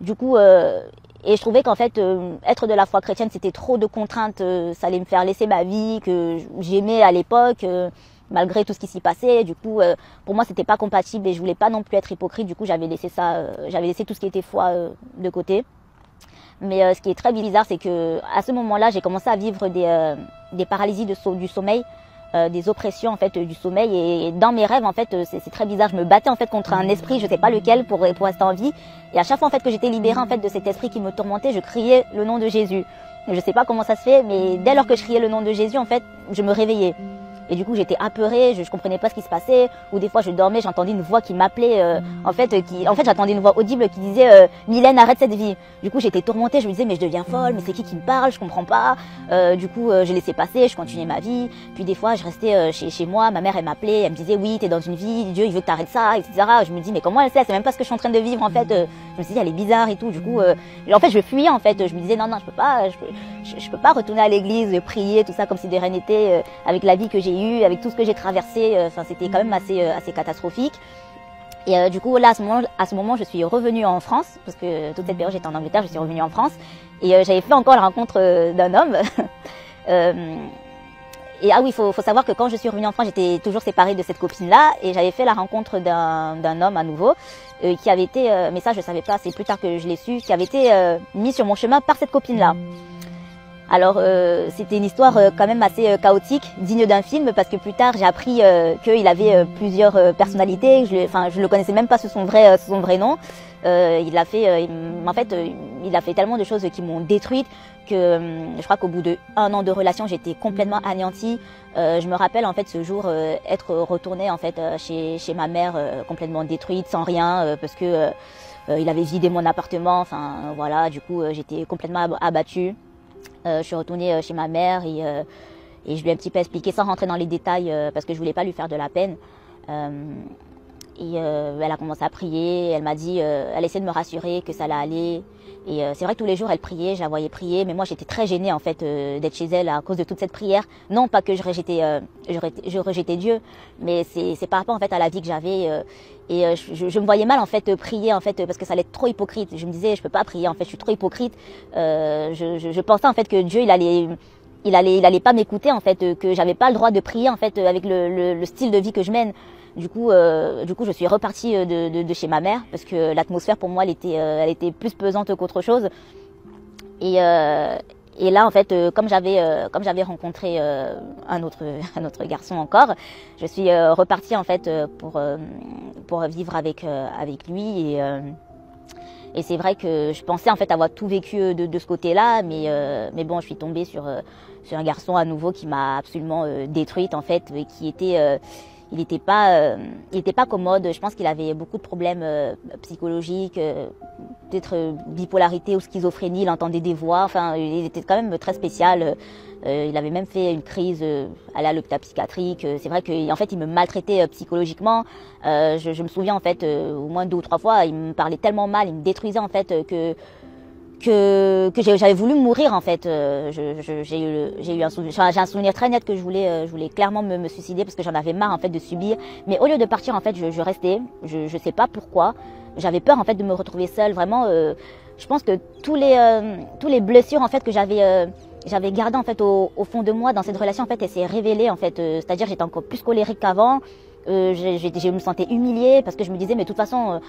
Du coup, et je trouvais qu'en fait, être de la foi chrétienne, c'était trop de contraintes. Ça allait me faire laisser ma vie que j'aimais à l'époque, malgré tout ce qui s'y passait. Du coup, pour moi, c'était pas compatible et je voulais pas non plus être hypocrite. Du coup, j'avais laissé ça, j'avais laissé tout ce qui était foi de côté. Mais ce qui est très bizarre, c'est que à ce moment-là, j'ai commencé à vivre des paralysies du sommeil. Des oppressions en fait du sommeil et dans mes rêves en fait c'est très bizarre, je me battais en fait contre un esprit, je sais pas lequel, pour rester en vie, et à chaque fois en fait que j'étais libérée en fait de cet esprit qui me tourmentait, je criais le nom de Jésus. Je sais pas comment ça se fait, mais dès lors que je criais le nom de Jésus en fait je me réveillais. Et du coup, j'étais apeurée, je comprenais pas ce qui se passait. Ou des fois, je dormais, j'entendais une voix qui m'appelait. En fait, j'entendais une voix audible qui disait Mylène, arrête cette vie. Du coup, j'étais tourmentée. Je me disais, mais je deviens folle. Mais c'est qui me parle? Je comprends pas. Du coup, je laissais passer, je continuais ma vie. Puis des fois, je restais chez moi. Ma mère, elle m'appelait, elle me disait, oui, t'es dans une vie. Dieu, il veut que t'arrêtes ça, etc. Je me dis, mais comment elle sait? C'est même pas ce que je suis en train de vivre. En fait, je me suis dit, elle est bizarre et tout. Du coup, en fait, je fuyais. En fait, je me disais, non, je peux pas retourner à l'église, prier, tout ça, comme si de rien n'était, avec la vie que j'ai eue, avec tout ce que j'ai traversé. Enfin, c'était quand même assez catastrophique. Et du coup, là, à ce moment, je suis revenue en France, parce que toute cette période, j'étais en Angleterre, je suis revenue en France, et j'avais fait encore la rencontre d'un homme. Et ah oui, faut savoir que quand je suis revenue en France, j'étais toujours séparée de cette copine-là, et j'avais fait la rencontre d'un homme à nouveau, qui avait été, mais ça je savais pas, c'est plus tard que je l'ai su, qui avait été mis sur mon chemin par cette copine-là. Alors c'était une histoire quand même assez chaotique, digne d'un film, parce que plus tard j'ai appris qu'il avait plusieurs personnalités. Je le connaissais même pas sous son vrai nom. Il a fait tellement de choses qui m'ont détruite que je crois qu'au bout d'1 an de relation, j'étais complètement anéantie. Je me rappelle en fait ce jour être retournée en fait chez ma mère complètement détruite, sans rien, parce que il avait vidé mon appartement. Enfin voilà, du coup j'étais complètement abattue. Je suis retournée chez ma mère et je lui ai un petit peu expliqué sans rentrer dans les détails parce que je voulais pas lui faire de la peine. Elle a commencé à prier, elle m'a dit, elle essayait de me rassurer que ça allait aller. Et c'est vrai que tous les jours elle priait, je la voyais prier, mais moi j'étais très gênée en fait d'être chez elle à cause de toute cette prière. Non pas que je rejetais Dieu, mais c'est par rapport en fait à la vie que j'avais. Je me voyais mal en fait prier en fait parce que ça allait être trop hypocrite. Je me disais je peux pas prier en fait, je suis trop hypocrite. Je pensais en fait que Dieu il allait pas m'écouter en fait, que j'avais pas le droit de prier en fait avec le style de vie que je mène. Du coup, je suis repartie de chez ma mère parce que l'atmosphère pour moi, elle était plus pesante qu'autre chose. Et là, en fait, comme j'avais rencontré un autre garçon encore, je suis repartie en fait pour vivre avec lui. Et c'est vrai que je pensais en fait avoir tout vécu de ce côté-là, mais bon, je suis tombée sur un garçon à nouveau qui m'a absolument détruite en fait, et qui était il n'était pas commode. Je pense qu'il avait beaucoup de problèmes psychologiques, peut-être bipolarité ou schizophrénie. Il entendait des voix. Enfin, il était quand même très spécial. Il avait même fait une crise à l'hôpital psychiatrique. C'est vrai qu'en fait, il me maltraitait psychologiquement. Je me souviens en fait au moins 2 ou 3 fois, il me parlait tellement mal, il me détruisait en fait que j'avais voulu mourir en fait. J'ai eu un souvenir très net que je voulais clairement me suicider parce que j'en avais marre en fait de subir. Mais au lieu de partir en fait, je restais. Je sais pas pourquoi. J'avais peur en fait de me retrouver seule. Vraiment, je pense que tous les blessures en fait que j'avais gardées en fait au fond de moi dans cette relation en fait, elles s'est révélée en fait. C'est-à-dire j'étais encore plus colérique qu'avant. Je me sentais humiliée parce que je me disais mais de toute façon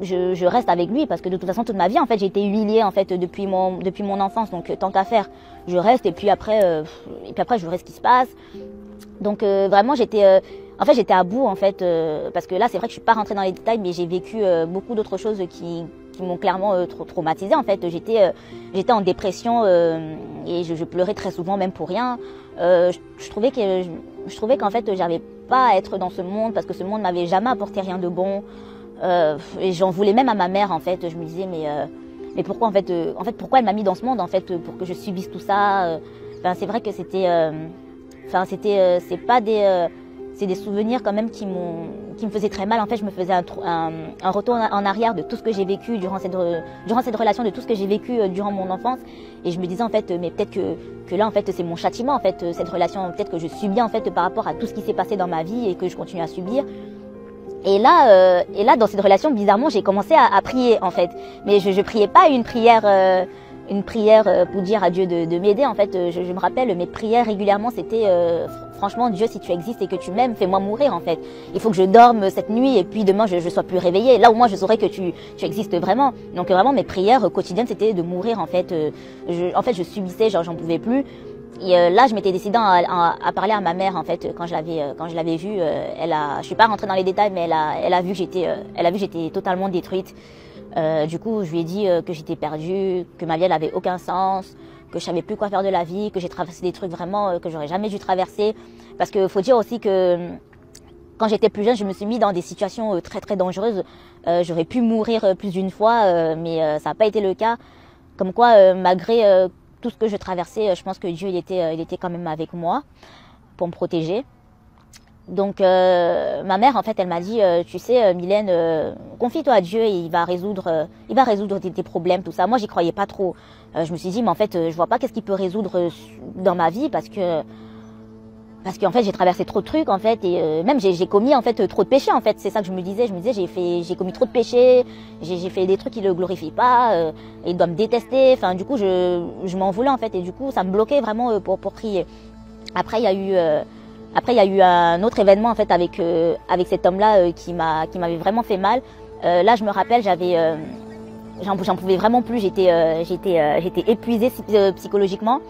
je reste avec lui parce que de toute façon toute ma vie en fait j'ai été humiliée en fait depuis mon enfance, donc tant qu'à faire je reste et puis après je verrai ce qui se passe. Donc vraiment j'étais à bout en fait parce que là c'est vrai que je suis pas rentrée dans les détails, mais j'ai vécu beaucoup d'autres choses qui m'ont clairement traumatisée en fait. J'étais en dépression et je pleurais très souvent même pour rien. Je trouvais qu'en fait j'avais pas à être dans ce monde parce que ce monde m'avait jamais apporté rien de bon. Et j'en voulais même à ma mère en fait. Je me disais mais pourquoi en fait pourquoi elle m'a mis dans ce monde en fait pour que je subisse tout ça. Enfin c'est vrai que c'est des souvenirs quand même qui me faisaient très mal. En fait je me faisais un retour en arrière de tout ce que j'ai vécu durant cette relation, de tout ce que j'ai vécu durant mon enfance, et je me disais en fait mais peut-être que là en fait c'est mon châtiment en fait cette relation, peut-être que je subis en fait par rapport à tout ce qui s'est passé dans ma vie et que je continue à subir. Et là, dans cette relation, bizarrement, j'ai commencé à prier en fait. Mais je priais pas une prière pour dire à Dieu de m'aider. En fait, je me rappelle, mes prières régulièrement, c'était franchement, Dieu, si tu existes et que tu m'aimes, fais-moi mourir en fait. Il faut que je dorme cette nuit et puis demain, je sois plus réveillée. Là, au moins, je saurais que tu existes vraiment. Donc vraiment, mes prières quotidiennes, c'était de mourir en fait. Je subissais, genre, j'en pouvais plus. Et là, je m'étais décidée à parler à ma mère en fait quand je l'avais vue. Je suis pas rentrée dans les détails, mais elle a vu que j'étais totalement détruite. Du coup, je lui ai dit que j'étais perdue, que ma vie elle avait aucun sens, que je savais plus quoi faire de la vie, que j'ai traversé des trucs vraiment que j'aurais jamais dû traverser. Parce que faut dire aussi que quand j'étais plus jeune, je me suis mis dans des situations très très dangereuses. J'aurais pu mourir plus d'une fois, mais ça n'a pas été le cas. Comme quoi, malgré tout ce que je traversais, je pense que Dieu il était quand même avec moi pour me protéger. Donc ma mère en fait elle m'a dit tu sais Mylène confie-toi à Dieu et il va résoudre tes problèmes tout ça. Moi j'y croyais pas trop. Je me suis dit mais en fait je vois pas qu'est-ce qu'il peut résoudre dans ma vie parce qu'en fait j'ai traversé trop de trucs en fait et même j'ai commis en fait trop de péchés en fait. C'est ça que je me disais j'ai commis trop de péchés, j'ai fait des trucs qui le glorifient pas et il doit me détester. Enfin du coup je m'en voulais en fait et du coup ça me bloquait vraiment pour prier. Après il y a eu un autre événement en fait avec cet homme-là qui m'avait vraiment fait mal. Là, je me rappelle, j'en pouvais vraiment plus. J'étais épuisée psychologiquement.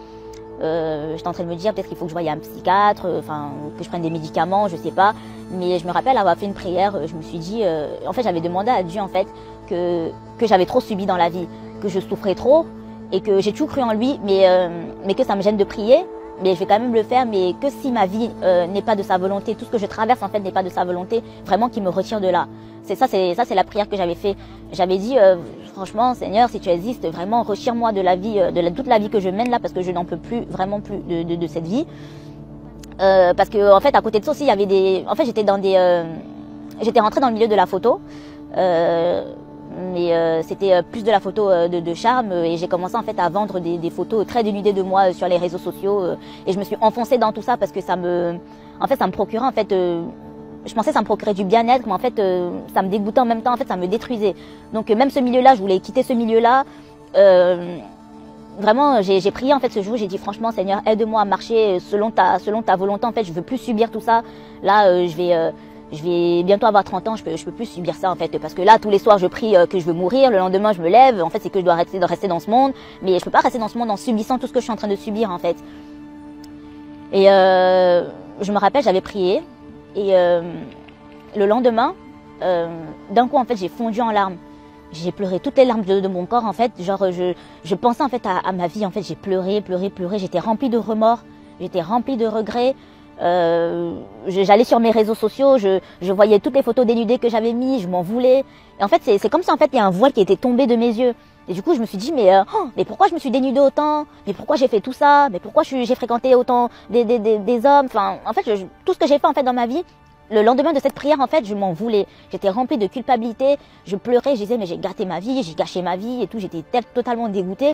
J'étais en train de me dire peut-être qu'il faut que je voie un psychiatre, que je prenne des médicaments, je sais pas. Mais je me rappelle avoir fait une prière. Je me suis dit, en fait, j'avais demandé à Dieu en fait que j'avais trop subi dans la vie, que je souffrais trop et que j'ai toujours cru en lui, mais que ça me gêne de prier. Mais je vais quand même le faire, mais que si ma vie n'est pas de sa volonté, tout ce que je traverse en fait n'est pas de sa volonté, vraiment qu'il me retire de là. C'est la prière que j'avais fait. J'avais dit franchement Seigneur, si tu existes, vraiment retire-moi de la vie, toute la vie que je mène là, parce que je n'en peux plus, vraiment plus de cette vie. Parce que en fait à côté de ça aussi il y avait j'étais rentrée dans le milieu de la photo. Mais c'était plus de la photo de charme et j'ai commencé en fait à vendre des photos très dénudées de moi sur les réseaux sociaux et je me suis enfoncée dans tout ça parce que ça me procurait en fait je pensais que ça me procurait du bien-être mais en fait ça me dégoûtait en même temps, en fait ça me détruisait. Donc même ce milieu-là, je voulais quitter ce milieu-là. Vraiment j'ai prié en fait ce jour, j'ai dit franchement Seigneur, aide-moi à marcher selon ta volonté en fait, je veux plus subir tout ça. Là je vais bientôt avoir 30 ans, je peux plus subir ça en fait, parce que là tous les soirs je prie que je veux mourir, le lendemain je me lève, en fait c'est que je dois rester dans ce monde, mais je peux pas rester dans ce monde en subissant tout ce que je suis en train de subir en fait. Et je me rappelle, j'avais prié et le lendemain, d'un coup en fait j'ai fondu en larmes. J'ai pleuré toutes les larmes de mon corps en fait, genre je pensais en fait à ma vie en fait, j'ai pleuré, j'étais remplie de remords, j'étais remplie de regrets. J'allais sur mes réseaux sociaux, je voyais toutes les photos dénudées que j'avais mis, je m'en voulais. Et en fait, c'est comme si en fait il y a un voile qui était tombé de mes yeux. Et du coup, je me suis dit mais pourquoi je me suis dénudée autant? Mais pourquoi j'ai fait tout ça? Mais pourquoi j'ai fréquenté autant des hommes? Enfin, en fait, tout ce que j'ai fait en fait dans ma vie, le lendemain de cette prière, en fait, je m'en voulais. J'étais remplie de culpabilité, je pleurais, je disais mais j'ai gâché ma vie et tout, j'étais totalement dégoûtée.